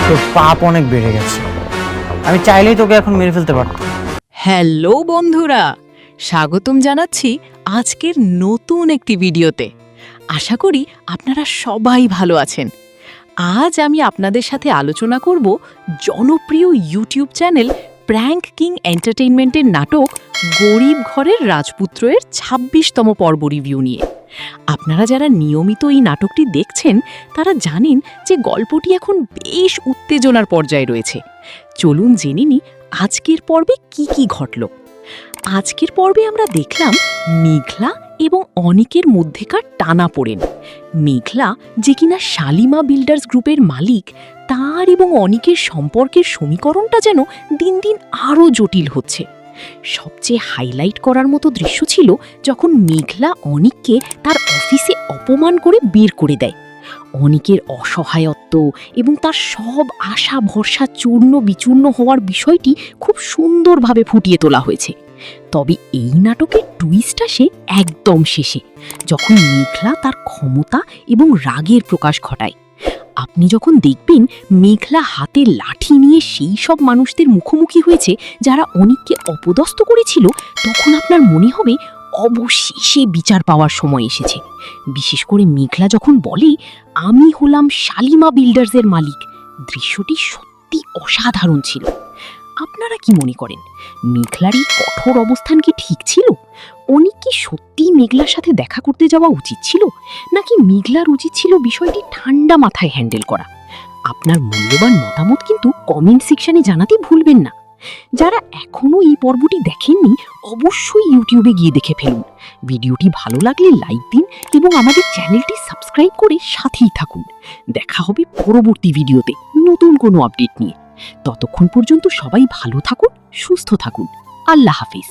তোর পাপ অনেক বেড়ে গেছে। আমি চাইলেই তোকে এখন মেরে ফেলতে পারতাম। হ্যালো বন্ধুরা, স্বাগতম জানাচ্ছি আজকের নতুন একটি ভিডিওতে। আশা করি আপনারা সবাই ভালো আছেন। আজ আমি আপনাদের সাথে আলোচনা করব জনপ্রিয় ইউটিউব চ্যানেল প্র্যাঙ্ক কিং এন্টারটেইনমেন্টের নাটক গরিব ঘরের রাজপুত্রের ২৬তম পর্ব রিভিউ নিয়ে। আপনারা যারা নিয়মিত এই নাটকটি দেখছেন তারা জানেন যে গল্পটি এখন বেশ উত্তেজনার পর্যায়ে রয়েছে। চলুন জেনে নিই আজকের পর্বে কি কি ঘটল। আজকের পর্বে আমরা দেখলাম মেঘলা এবং অনিকের মধ্যেকার টানাপোড়েন। মেঘলা, যে কিনা শালিমা বিল্ডার্স গ্রুপের মালিক, তার এবং অনিকের সম্পর্কের সমীকরণটা যেন দিন দিন আরও জটিল হচ্ছে। সবচেয়ে হাইলাইট করার মতো দৃশ্য ছিল যখন মেঘলা অনিককে তার অফিসে অপমান করে বের করে দেয়। অনিকের অসহায়ত্ব এবং তার সব আশা ভরসা চূর্ণ বিচূর্ণ হওয়ার বিষয়টি খুব সুন্দরভাবে ফুটিয়ে তোলা হয়েছে। তবে এই নাটকের টুইস্ট আসে একদম শেষে, যখন মেঘলা তার ক্ষমতা এবং রাগের প্রকাশ ঘটায়। আপনি যখন দেখবেন মেঘলা হাতে লাঠি নিয়ে সেই সব মানুষদের মুখোমুখি হয়েছে যারা অনিককে অপদস্থ করেছিল, তখন আপনার মনে হবে অবশেষে বিচার পাওয়ার সময় এসেছে। বিশেষ করে মেঘলা যখন বলে, আমি হলাম শালিমা বিল্ডার্সের মালিক, দৃশ্যটি সত্যি অসাধারণ ছিল। আপনারা কি মনে করেন, মেঘলার এই কঠোর অবস্থান কি ঠিক ছিল? অনিক কি সত্যিই মেঘলার সাথে দেখা করতে যাওয়া উচিত ছিল, নাকি মেঘলার উচিত ছিল বিষয়টি ঠান্ডা মাথায় হ্যান্ডেল করা? আপনার মূল্যবান মতামত কিন্তু কমেন্ট সেকশনে জানাতে ভুলবেন না। যারা এখনও এই পর্বটি দেখেননি, অবশ্যই ইউটিউবে গিয়ে দেখে ফেলুন। ভিডিওটি ভালো লাগলে লাইক দিন এবং আমাদের চ্যানেলটি সাবস্ক্রাইব করে সাথেই থাকুন। দেখা হবে পরবর্তী ভিডিওতে নতুন কোনো আপডেট নিয়ে। ততক্ষণ পর্যন্ত সবাই ভালো থাকুন, সুস্থ থাকুন। আল্লাহ হাফিজ।